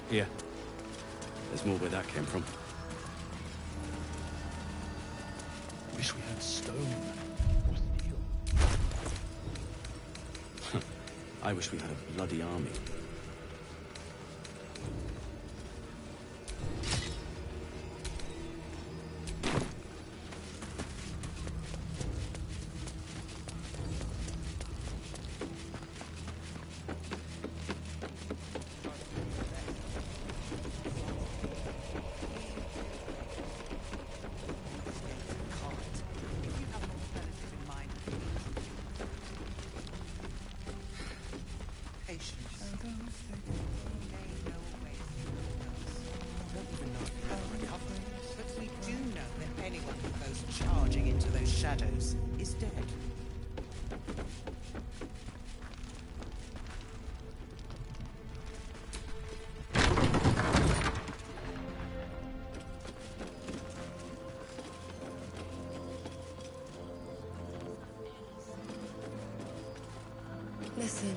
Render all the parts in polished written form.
Here. There's more where that came from. Wish we had stone or steel. I wish we had a bloody army. Shadows is dead. Listen.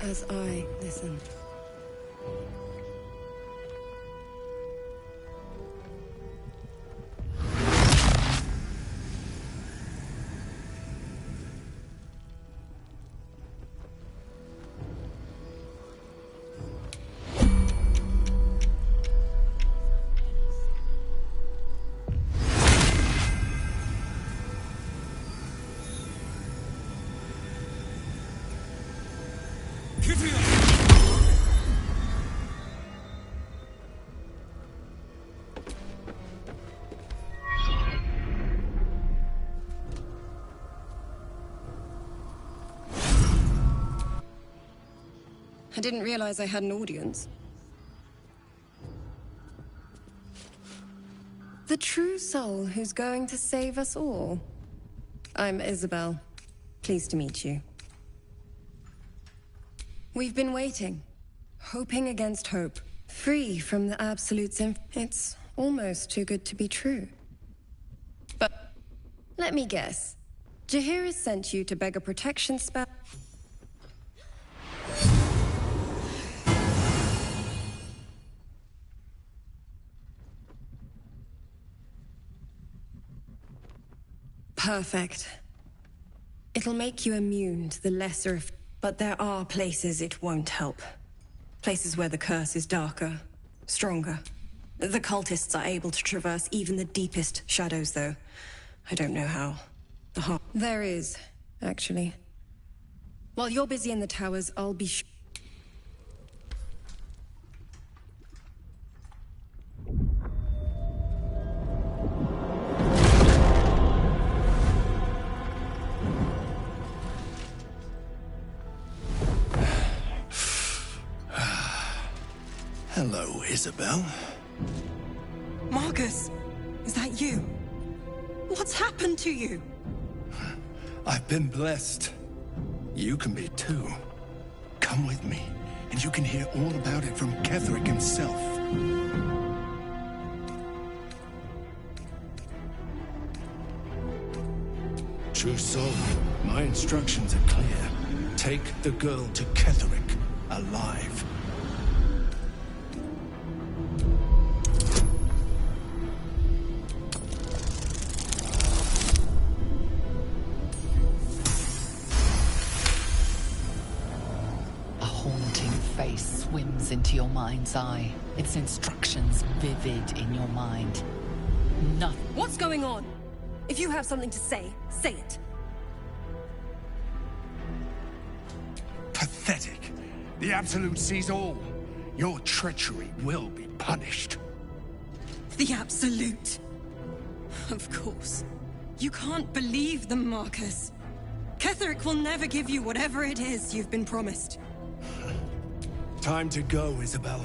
As I listen. I didn't realize I had an audience. The true soul who's going to save us all. I'm Isabel. Pleased to meet you. We've been waiting, hoping against hope, free from the absolutes. It's almost too good to be true. But let me guess. Jaheira sent you to beg a protection spell. perfect. It'll make you immune to the lesser of... But there are places it won't help. Places where the curse is darker, stronger. The cultists are able to traverse even the deepest shadows, though. I don't know how. There is, actually. While you're busy in the towers, I'll be Hello, Isabel. Marcus, is that you? What's happened to you? I've been blessed. You can be too. Come with me, and you can hear all about it from Ketheric himself. True soul, my instructions are clear. Take the girl to Ketheric, alive. Swims into your mind's eye, its instructions vivid in your mind. Nothing. What's going on? If you have something to say, say it. Pathetic. The Absolute sees all. Your treachery will be punished. The Absolute. Of course. You can't believe them, Marcus. Ketheric will never give you whatever it is you've been promised. Time to go, Isabel.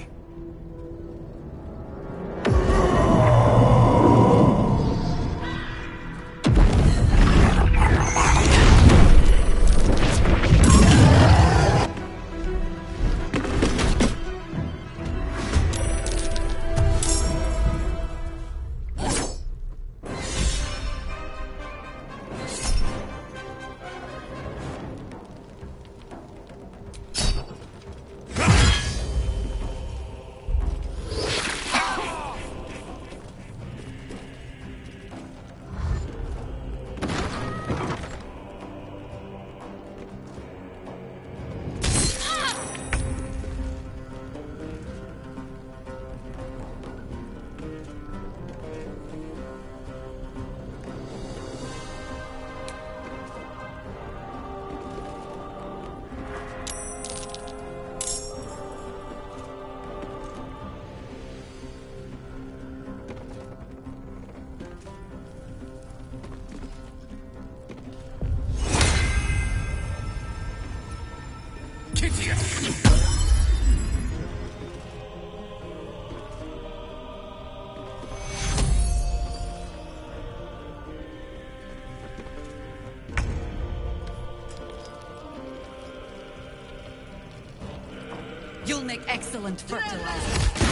You'll make excellent fertilizer.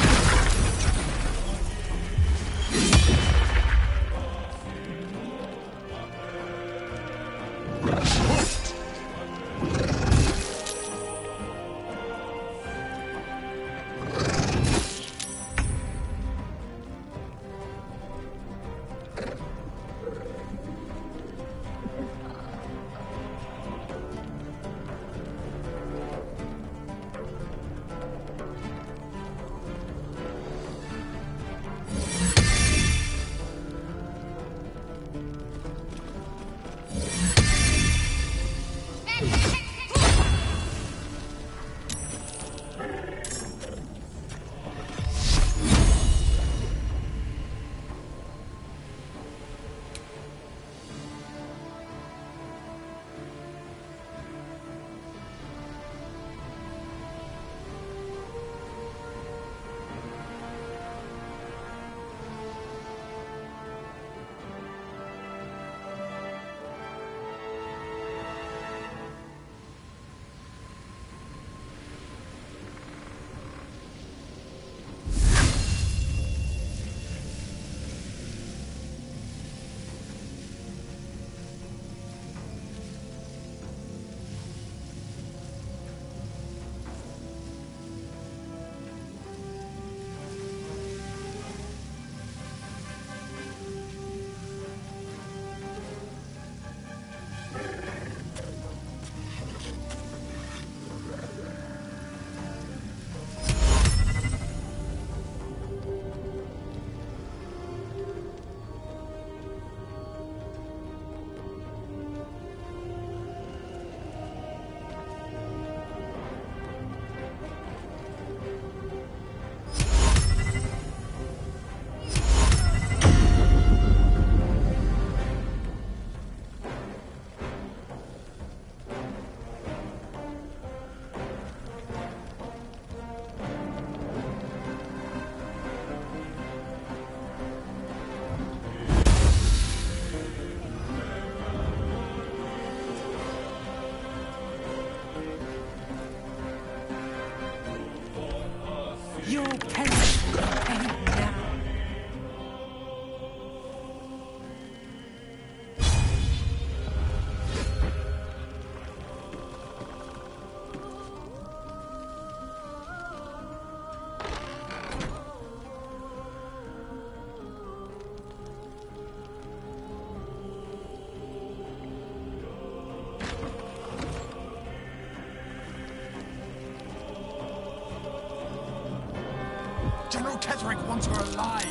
Ketheric wants her alive,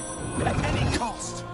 at any cost.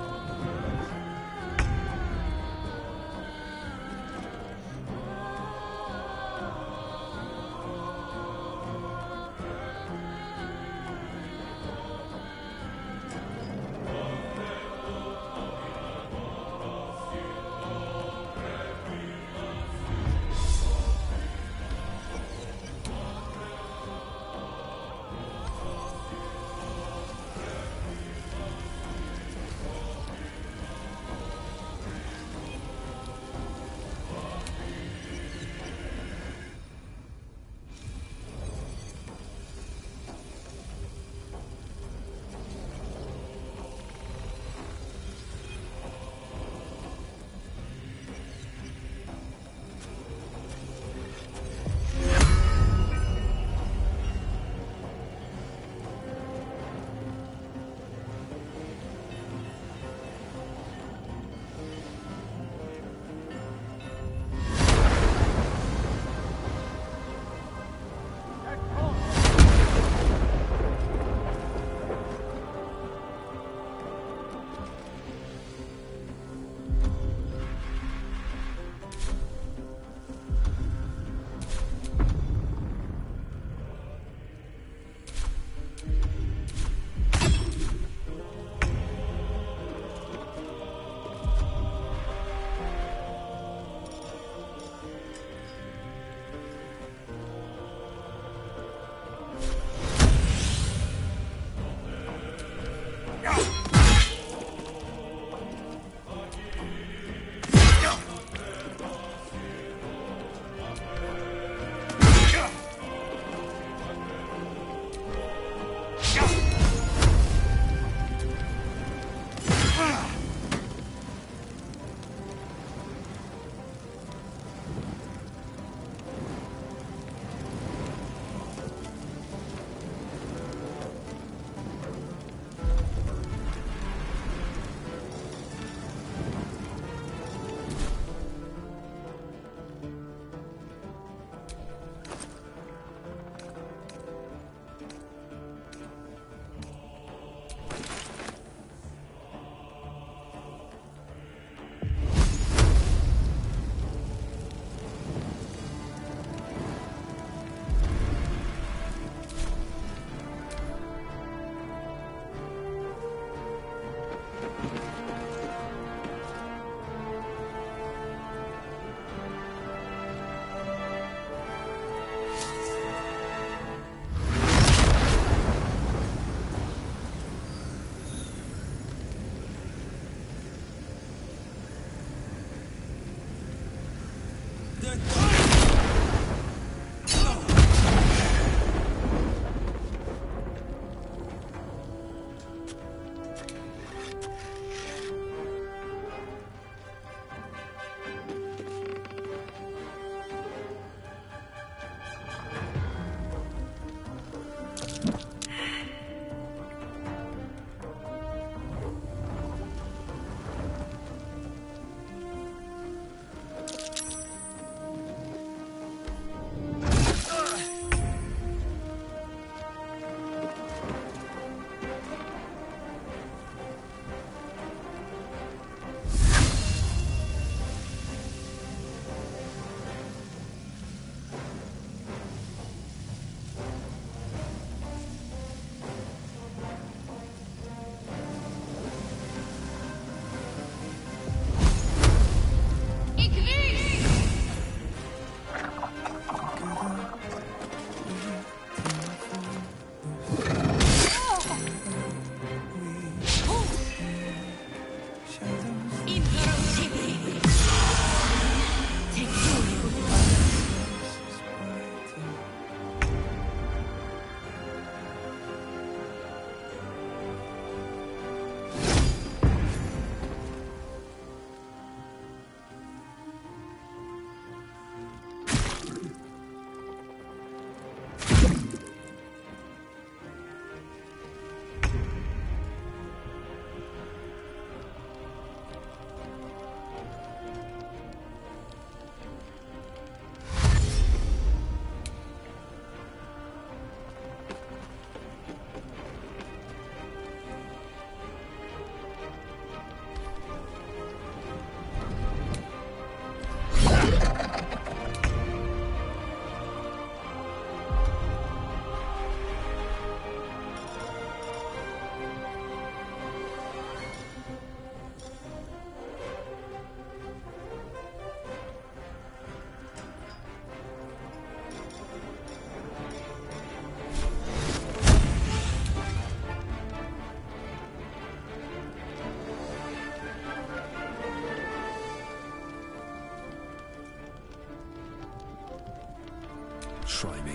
try me.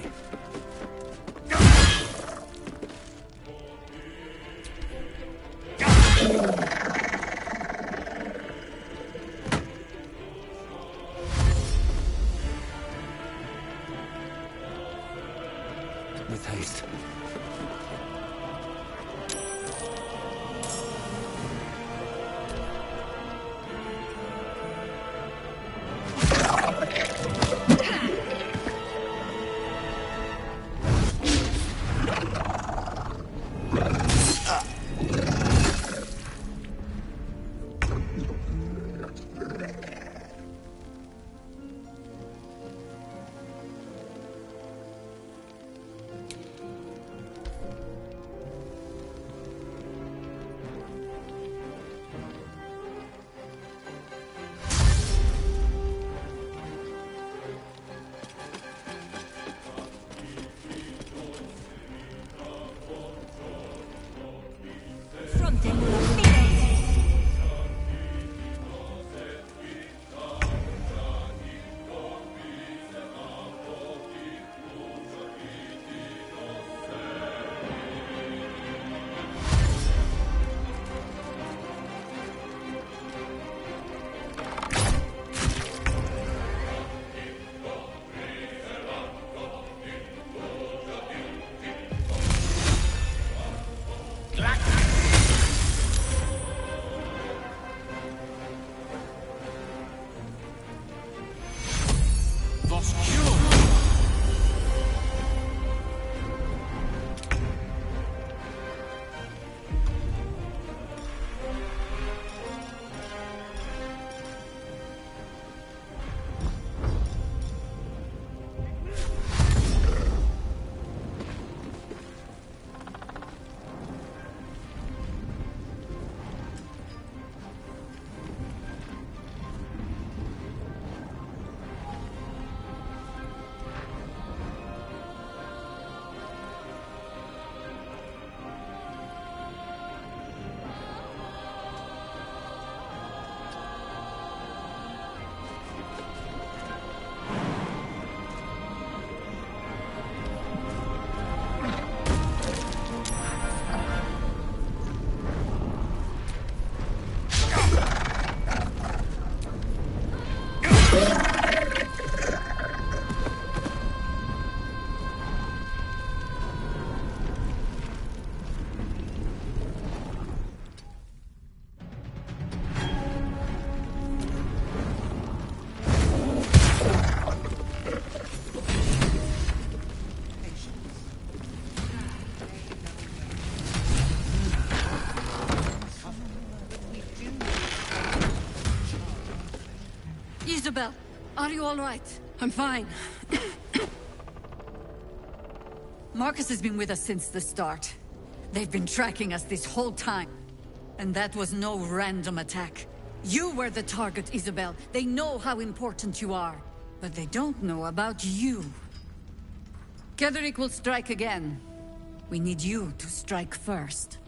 With haste. Isabel, are you all right? I'm fine. Marcus has been with us since the start. They've been tracking us this whole time. And that was no random attack. You were the target, Isabel. They know how important you are. But they don't know about you. Ketheric will strike again. We need you to strike first.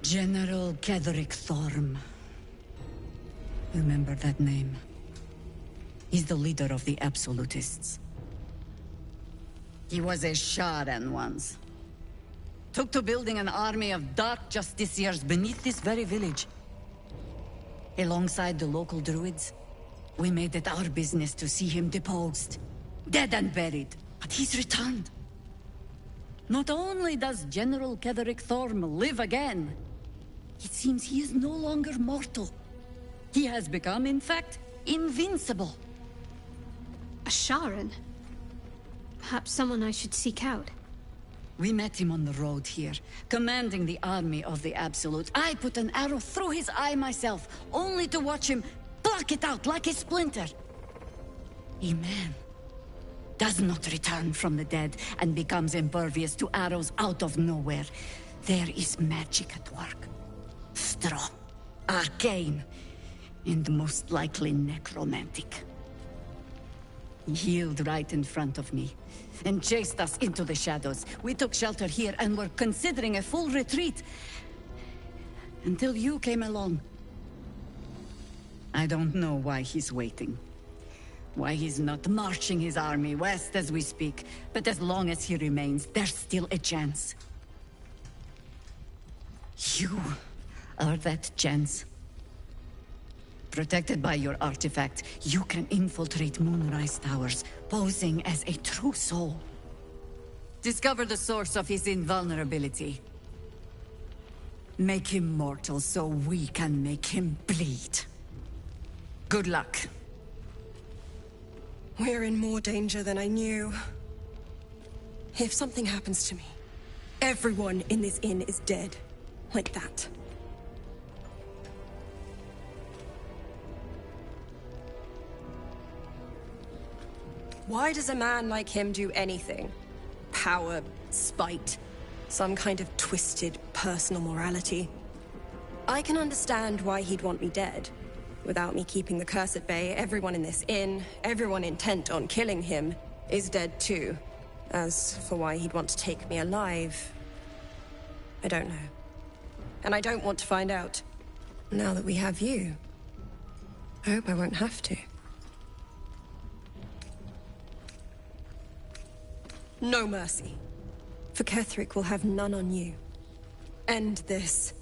General Ketheric Thorm. Remember that name. He's the leader of the Absolutists. He was a Sharan once. Took to building an army of dark justiciars beneath this very village. Alongside the local druids, we made it our business to see him deposed. Dead and buried. But he's returned. Not only does General Ketheric Thorm live again, it seems he is no longer mortal. He has become, in fact, invincible. A Sharan? Perhaps someone I should seek out. We met him on the road here, commanding the army of the Absolute. I put an arrow through his eye myself, only to watch him pluck it out like a splinter. A man does not return from the dead and becomes impervious to arrows out of nowhere. There is magic at work. Strong, arcane, and most likely necromantic. He healed right in front of me, and chased us into the shadows. We took shelter here and were considering a full retreat, until you came along. I don't know why he's waiting. Why he's not marching his army west as we speak. But as long as he remains, there's still a chance. You are that chance. Protected by your artifact, you can infiltrate Moonrise Towers, posing as a true soul. Discover the source of his invulnerability. Make him mortal so we can make him bleed. Good luck. We're in more danger than I knew. If something happens to me, everyone in this inn is dead. Like that. Why does a man like him do anything? Power, spite, some kind of twisted personal morality. I can understand why he'd want me dead. Without me keeping the curse at bay, everyone in this inn, everyone intent on killing him, is dead too. As for why he'd want to take me alive, I don't know. And I don't want to find out. Now that we have you, I hope I won't have to. No mercy. For Ketherick will have none on you. End this.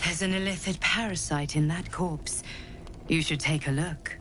There's an illithid parasite in that corpse. You should take a look.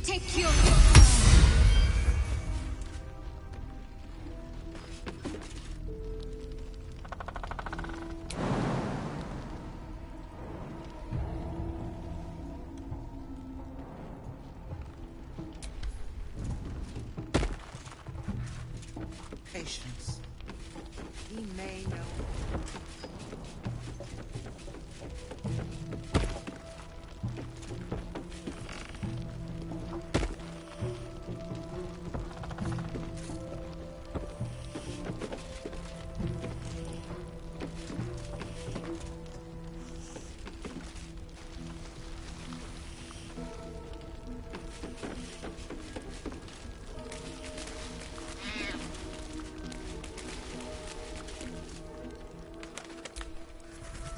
Take your... Patience. He may know.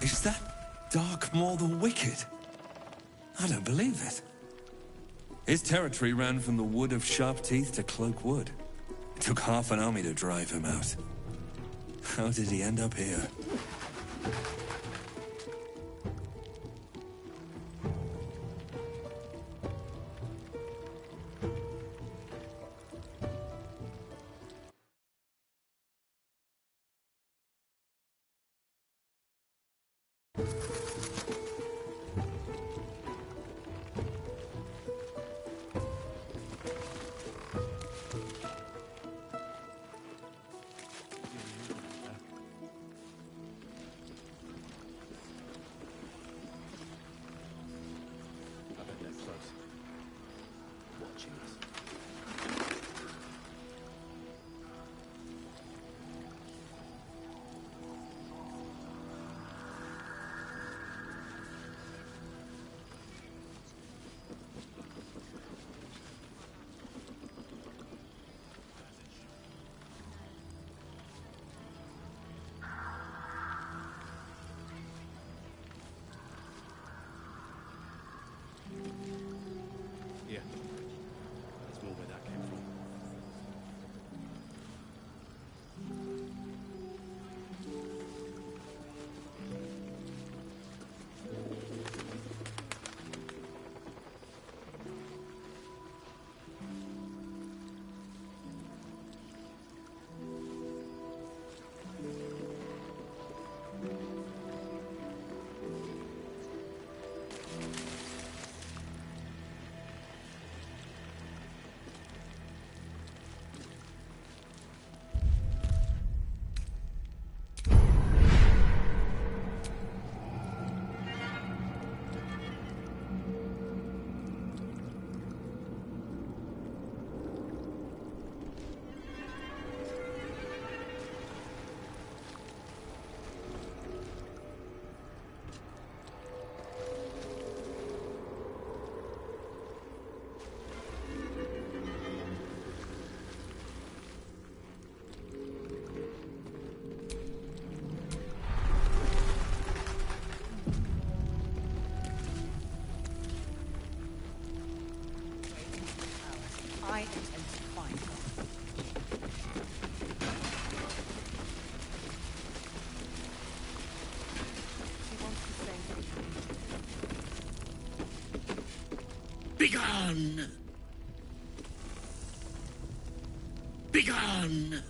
Is that Dark Maul the Wicked? I don't believe it. His territory ran from the Wood of Sharp Teeth to Cloak Wood. It took half an army to drive him out. How did he end up here? I bet they're close. Watching us. Yeah. That's more where that came from. I intend to find her. She wants to say Begone! Begone!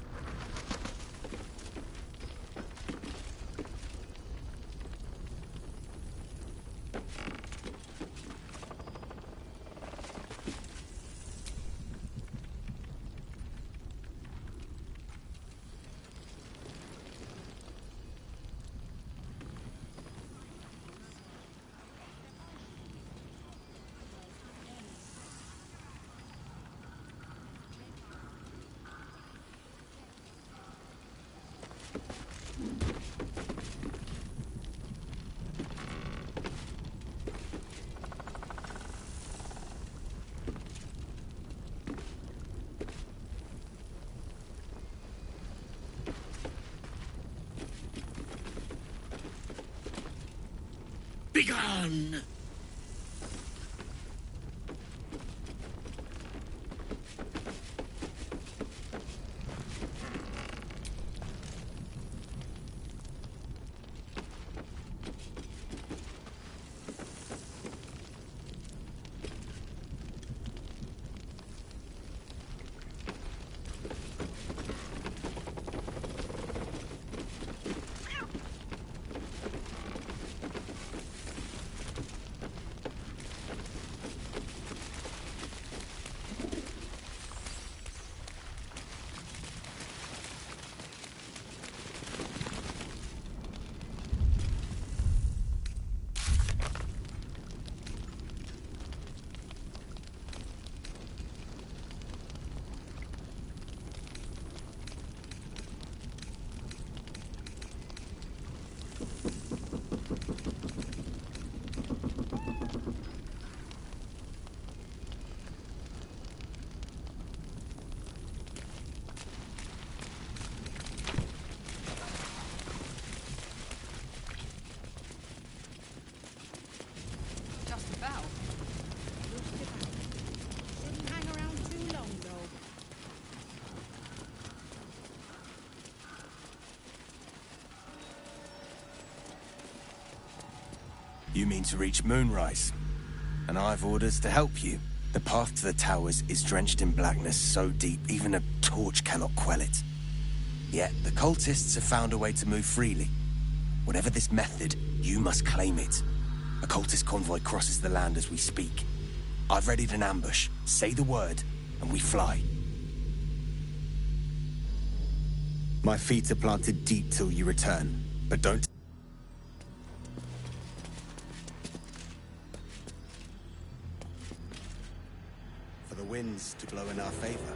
Begone! You mean to reach Moonrise, and I've orders to help you. The path to the towers is drenched in blackness so deep even a torch cannot quell it. Yet the cultists have found a way to move freely. Whatever this method, you must claim it. A cultist convoy crosses the land as we speak. I've readied an ambush. Say the word, and we fly. My feet are planted deep till you return, but don't... For the winds to blow in our favor.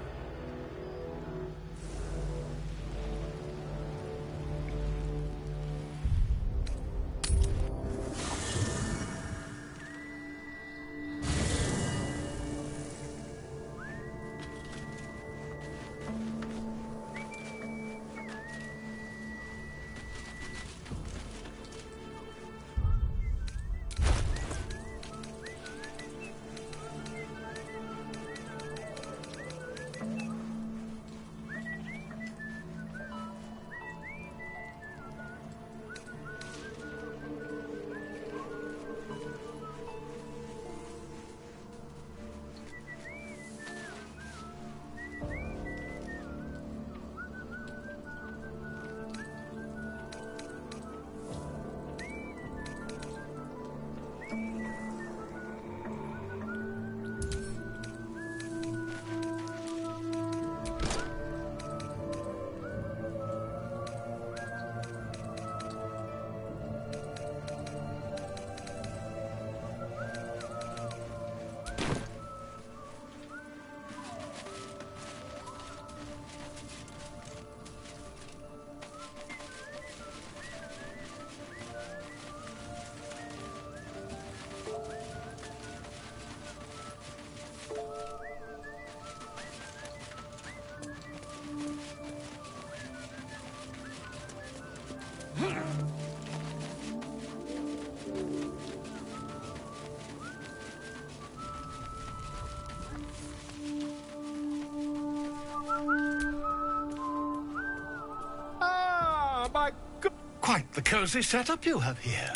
Quite the cozy setup you have here.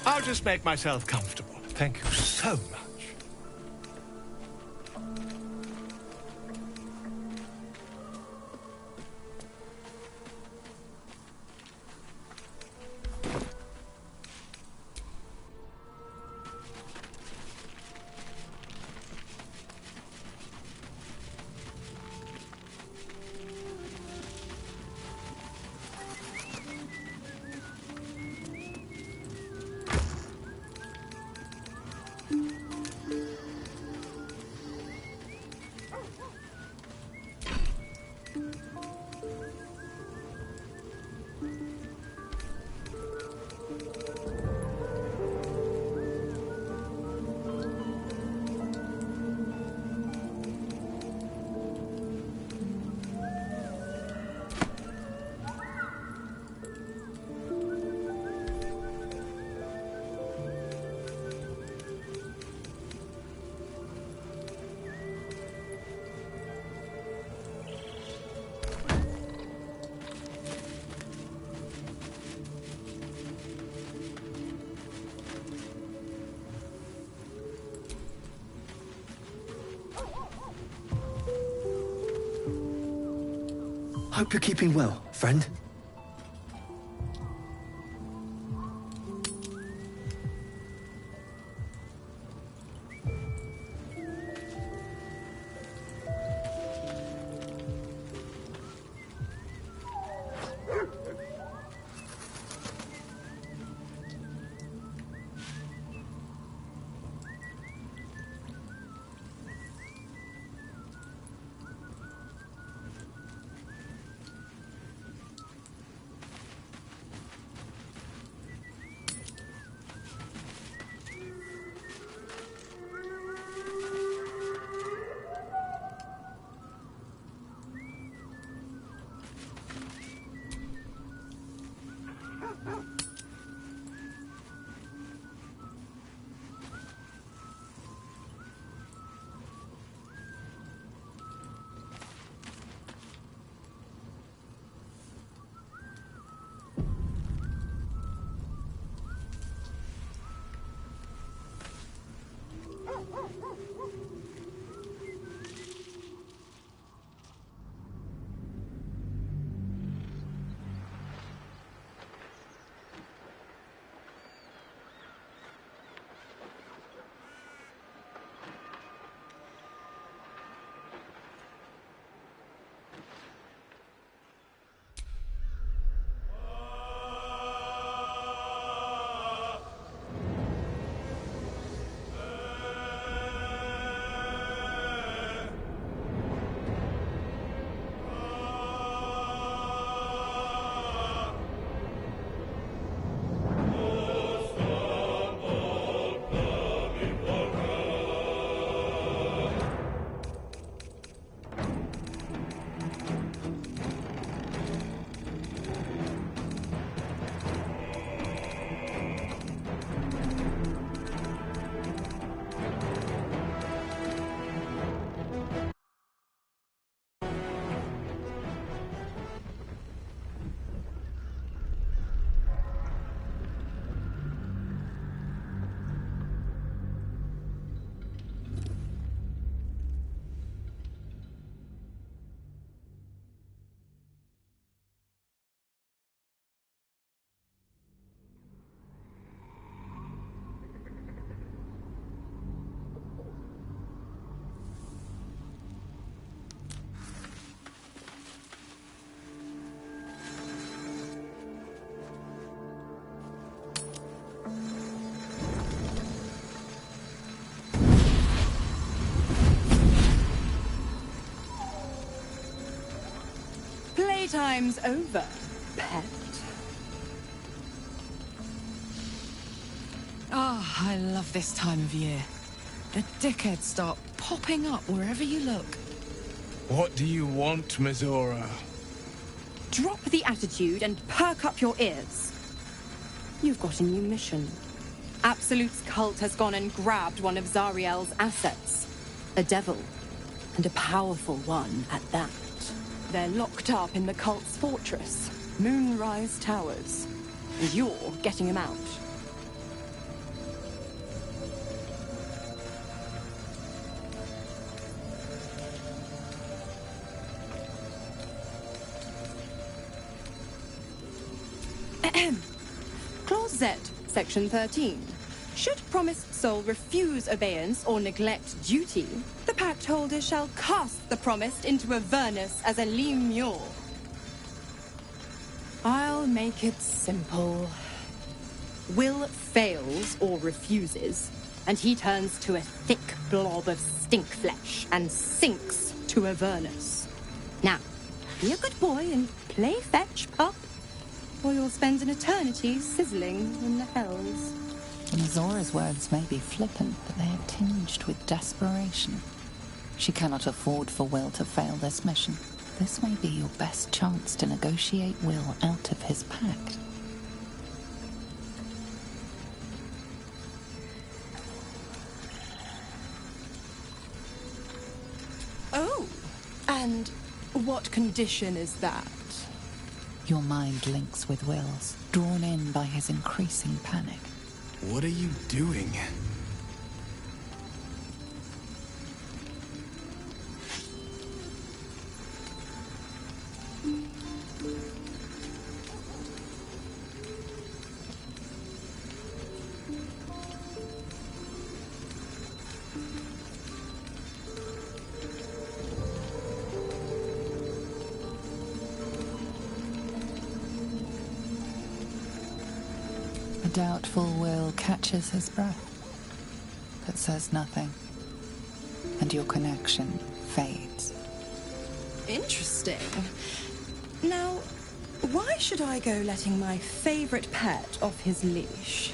I'll just make myself comfortable. Thank you so much. Hope you're keeping well, friend. Playtime's over, pet. Ah, I love this time of year. The dickheads start popping up wherever you look. What do you want, Mizora? Drop the attitude and perk up your ears. You've got a new mission. Absolute's cult has gone and grabbed one of Zariel's assets. A devil. And a powerful one at that. They're locked up in the cult's fortress, Moonrise Towers. And you're getting him out. Clause Z, Section 13. Should promised soul refuse obeyance or neglect duty, the pact holder shall cast the promised into Avernus as a lemure. I'll make it simple. Will fails or refuses, and he turns to a thick blob of stink flesh and sinks to Avernus. Now, be a good boy and play fetch, pup, or you'll spend an eternity sizzling in the hells. Mizora's words may be flippant, but they are tinged with desperation. She cannot afford for Will to fail this mission. This may be your best chance to negotiate Will out of his pact. Oh, and what condition is that? Your mind links with Will's, drawn in by his increasing panic. What are you doing? The doubtful will catches his breath, but says nothing, and your connection fades. Interesting. Now, why should I go letting my favorite pet off his leash?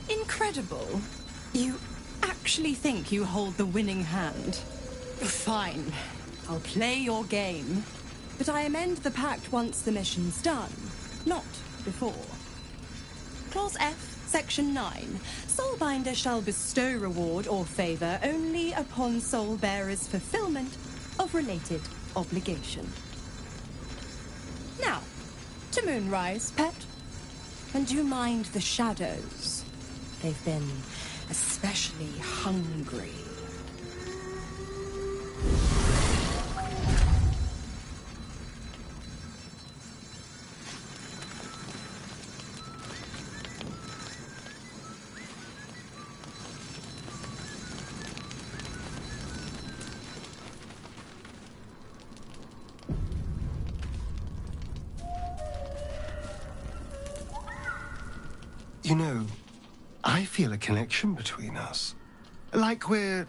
Incredible. You actually think you hold the winning hand? Fine. I'll play your game. But I amend the pact once the mission's done, not before. Clause F, Section 9. Soulbinder shall bestow reward or favour only upon soul-bearer's fulfilment of related obligation. Now, to Moonrise, pet. And do you mind the shadows? They've been especially hungry. You know, I feel a connection between us. Like we're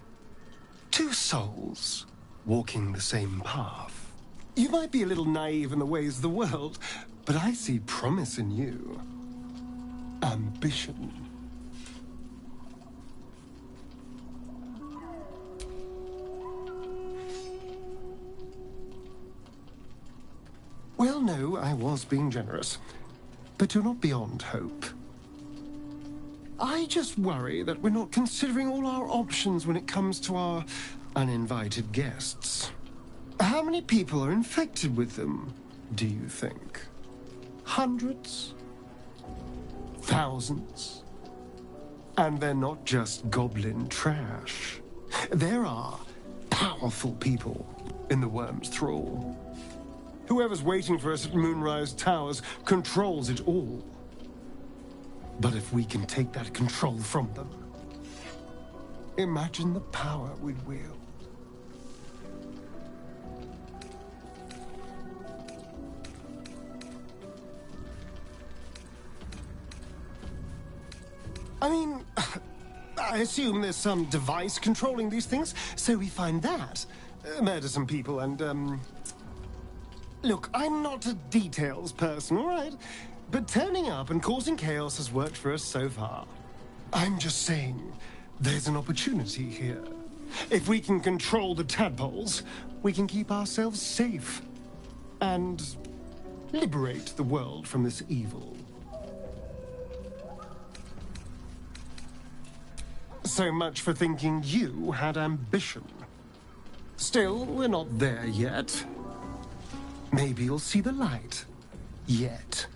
two souls walking the same path. You might be a little naive in the ways of the world, but I see promise in you. Ambition. Well, no, I was being generous. But you're not beyond hope. I just worry that we're not considering all our options when it comes to our uninvited guests. How many people are infected with them, do you think? Hundreds? Thousands? And they're not just goblin trash. There are powerful people in the worm's thrall. Whoever's waiting for us at Moonrise Towers controls it all. But if we can take that control from them, imagine the power we'd wield. I mean, I assume there's some device controlling these things, so we find that. Murder some people and, Look, I'm not a details person, all right? But turning up and causing chaos has worked for us so far. I'm just saying, there's an opportunity here. If we can control the tadpoles, we can keep ourselves safe. And liberate the world from this evil. So much for thinking you had ambition. Still, we're not there yet. Maybe you'll see the light. Yet.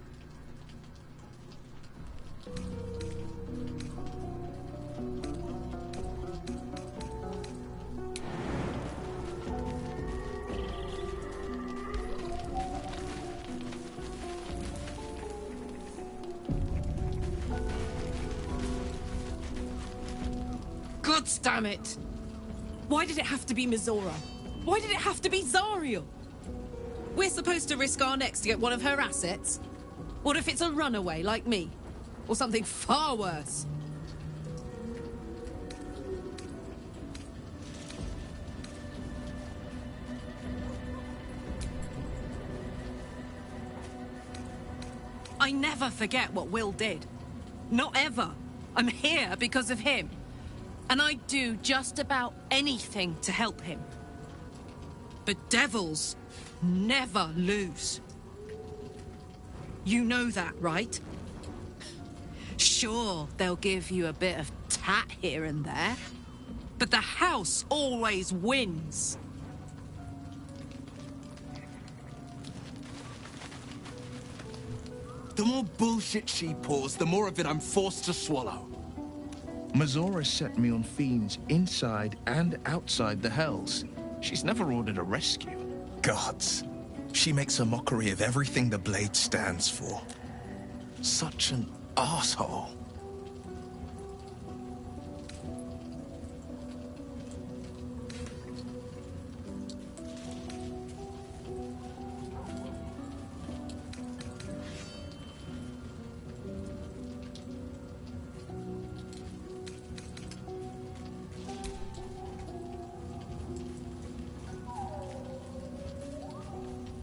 God damn it! Why did it have to be Mizora? Why did it have to be Zariel? We're supposed to risk our necks to get one of her assets? What if it's a runaway like me? Or something far worse? I never forget what Will did. Not ever. I'm here because of him. And I'd do just about anything to help him. But devils never lose. You know that, right? Sure, they'll give you a bit of tat here and there. But the house always wins. The more bullshit she pours, the more of it I'm forced to swallow. Mazora set me on fiends inside and outside the Hells. She's never ordered a rescue. Gods. She makes a mockery of everything the Blade stands for. Such an asshole.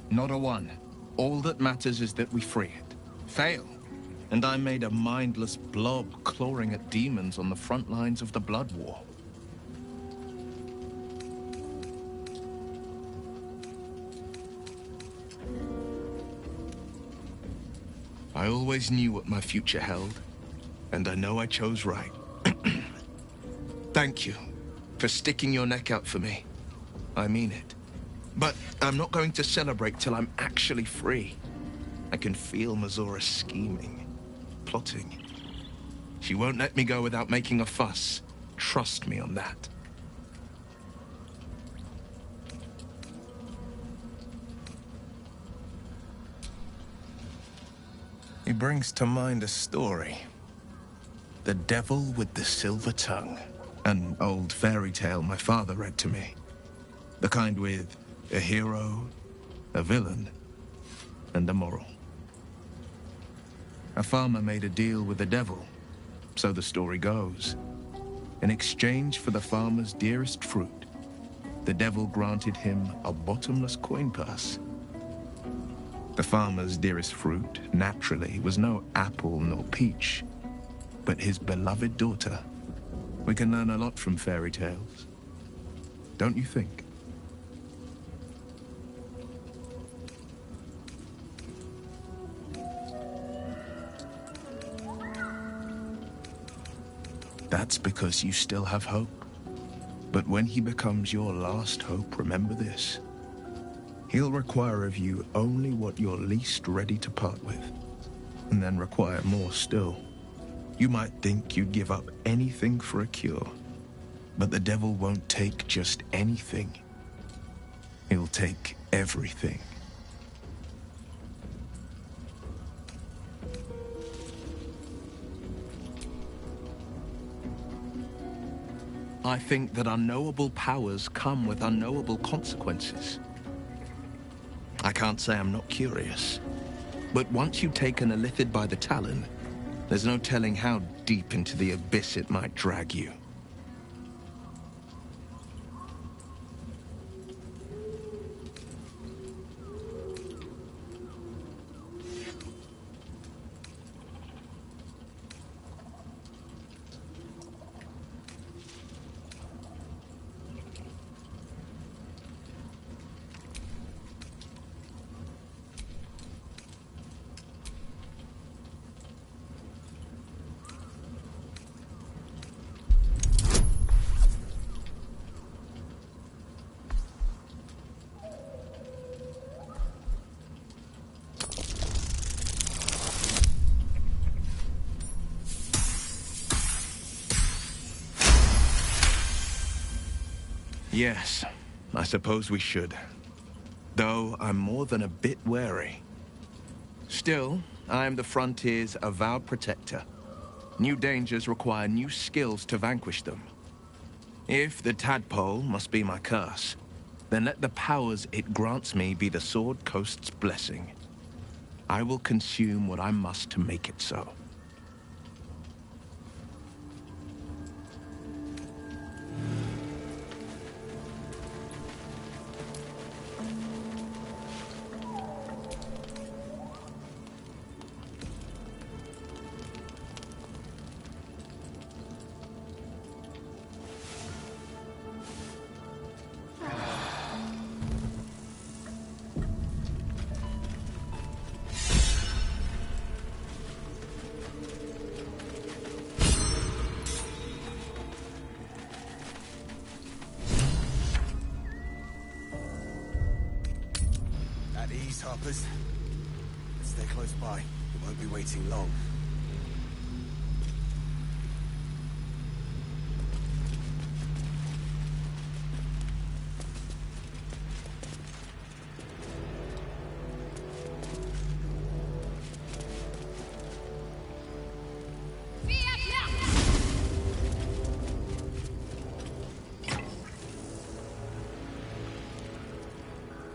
Not a one. All that matters is that we free it. Fail, and I made a mindless blob clawing at demons on the front lines of the Blood War. I always knew what my future held, and I know I chose right. Thank you for sticking your neck out for me. I mean it. But I'm not going to celebrate till I'm actually free. I can feel Mazora scheming, plotting. She won't let me go without making a fuss. Trust me on that. He brings to mind a story. The Devil with the Silver Tongue. An old fairy tale my father read to me. The kind with a hero, a villain, and a moral. A farmer made a deal with the devil, so the story goes. In exchange for the farmer's dearest fruit, the devil granted him a bottomless coin purse. The farmer's dearest fruit, naturally, was no apple nor peach, but his beloved daughter. We can learn a lot from fairy tales, don't you think? That's because you still have hope. But when he becomes your last hope, remember this. He'll require of you only what you're least ready to part with, and then require more still. You might think you'd give up anything for a cure, but the devil won't take just anything. He'll take everything. I think that unknowable powers come with unknowable consequences. I can't say I'm not curious, but once you've taken a lithid by the talon, there's no telling how deep into the abyss it might drag you. Yes, I suppose we should. Though I'm more than a bit wary. Still, I am the frontier's avowed protector. New dangers require new skills to vanquish them. If the tadpole must be my curse, then let the powers it grants me be the Sword Coast's blessing. I will consume what I must to make it so. peace harpers. Stay close by. We won't be waiting long.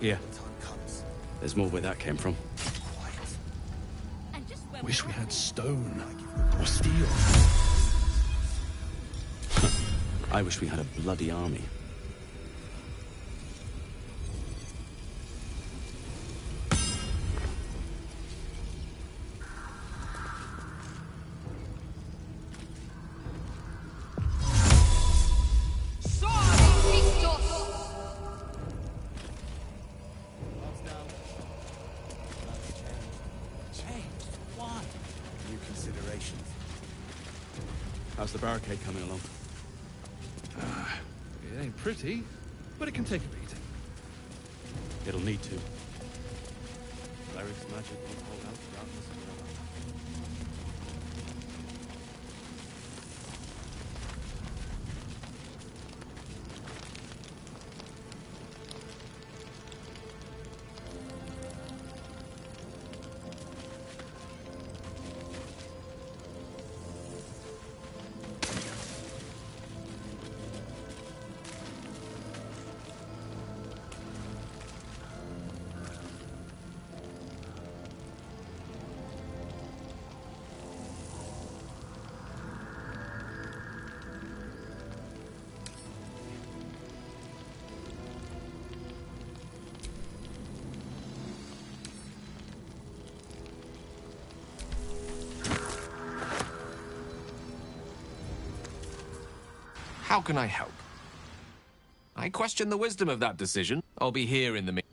Yeah. There's more where that came from. Wish we had stone or steel. I wish we had a bloody army. How's the barricade coming along? It ain't pretty, but it can take a beating. It'll need to. Cleric's magic won't hold out throughout this forever. How can I help? I question the wisdom of that decision. I'll be here in the minute.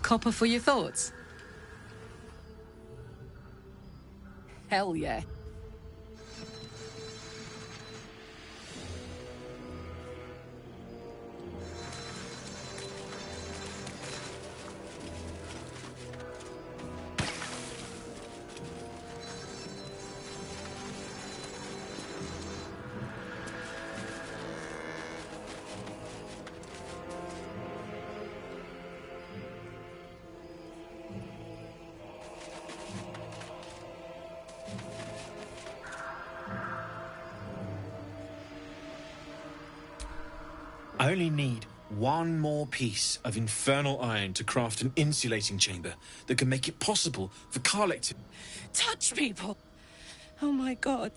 Copper for your thoughts? Hell yeah. I only need one more piece of infernal iron to craft an insulating chamber that can make it possible for Karlek to touch people. Oh my god.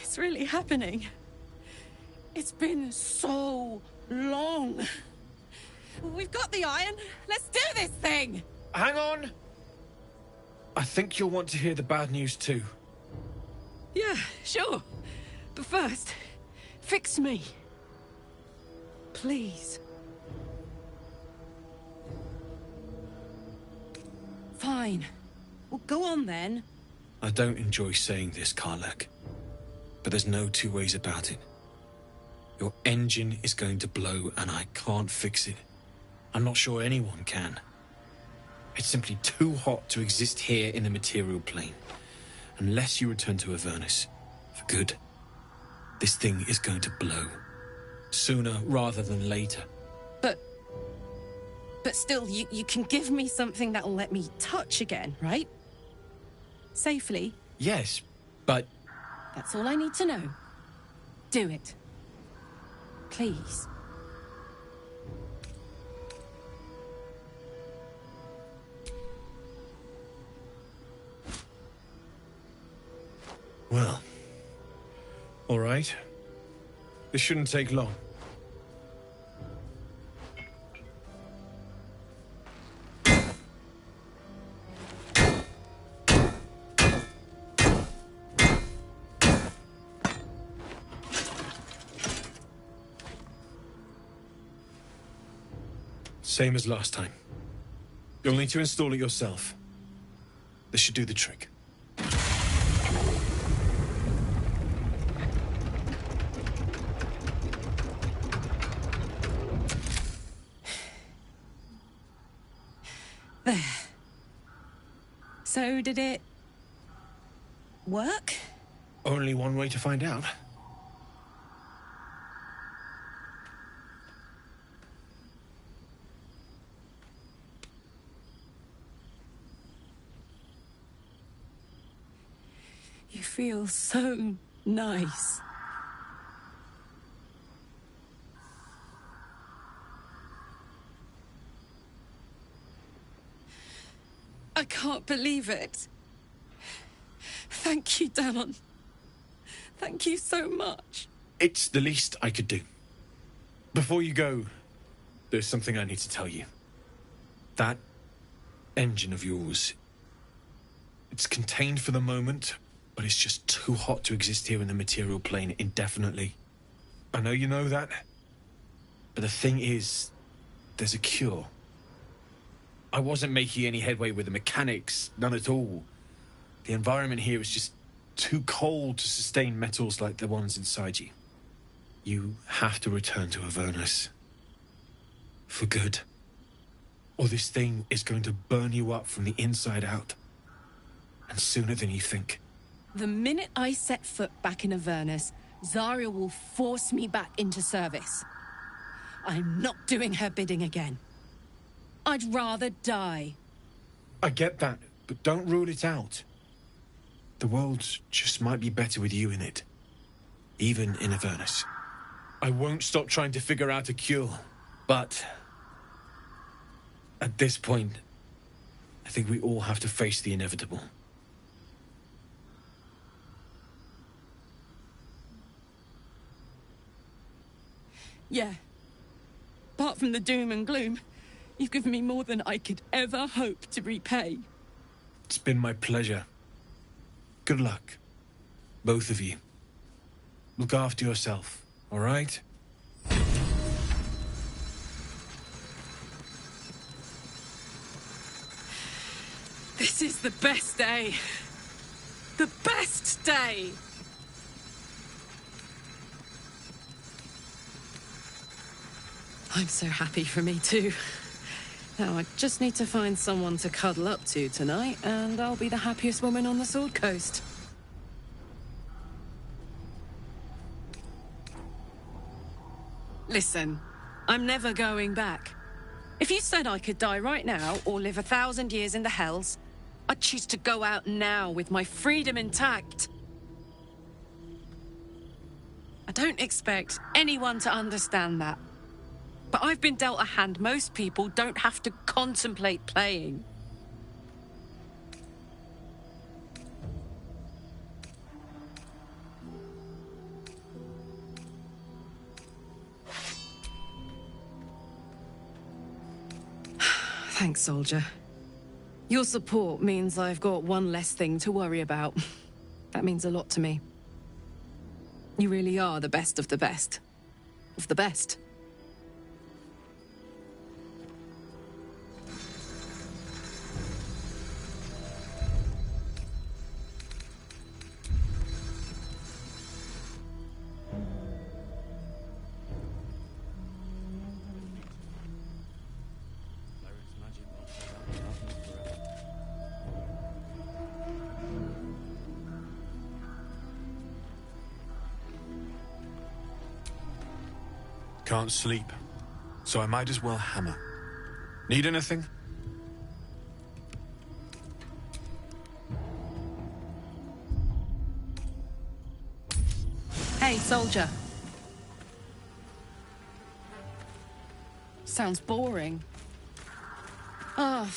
It's really happening. It's been so long. We've got the iron. Let's do this thing. Hang on. I think you'll want to hear the bad news too. Yeah, sure. But first, fix me. Please. Fine. Well, go on then. I don't enjoy saying this, Karlek, but there's no two ways about it. Your engine is going to blow and I can't fix it. I'm not sure anyone can. It's simply too hot to exist here in the material plane. Unless you return to Avernus for good, this thing is going to blow. Sooner rather than later. But still, you can give me something that'll let me touch again, right? Safely. Yes, but... That's all I need to know. Do it. Please. Well, all right. This shouldn't take long. Same as last time. You'll need to install it yourself. This should do the trick. There. So, did it work? Only one way to find out. You feel so nice. I can't believe it. Thank you, Damon. Thank you so much. It's the least I could do. Before you go, there's something I need to tell you. That engine of yours, it's contained for the moment, but it's just too hot to exist here in the material plane indefinitely. I know you know that, but the thing is, there's a cure. I wasn't making any headway with the mechanics, none at all. The environment here is just too cold to sustain metals like the ones inside you. You have to return to Avernus. For good. Or this thing is going to burn you up from the inside out. And sooner than you think. The minute I set foot back in Avernus, Zarya will force me back into service. I'm not doing her bidding again. I'd rather die. I get that, but don't rule it out. The world just might be better with you in it. Even in Avernus. I won't stop trying to figure out a cure, but at this point, I think we all have to face the inevitable. Yeah. Apart from the doom and gloom, you've given me more than I could ever hope to repay. It's been my pleasure. Good luck, both of you. Look after yourself, all right? This is the best day. The best day! I'm so happy for me too. Now I just need to find someone to cuddle up to tonight, and I'll be the happiest woman on the Sword Coast. Listen, I'm never going back. If you said I could die right now, or live 1,000 years in the Hells, I'd choose to go out now with my freedom intact. I don't expect anyone to understand that. But I've been dealt a hand most people don't have to contemplate playing. Thanks, soldier. Your support means I've got one less thing to worry about. That means a lot to me. You really are the best of the best. Of the best. Can't sleep, so I might as well hammer. Need anything? Hey, soldier. Sounds boring. Oh,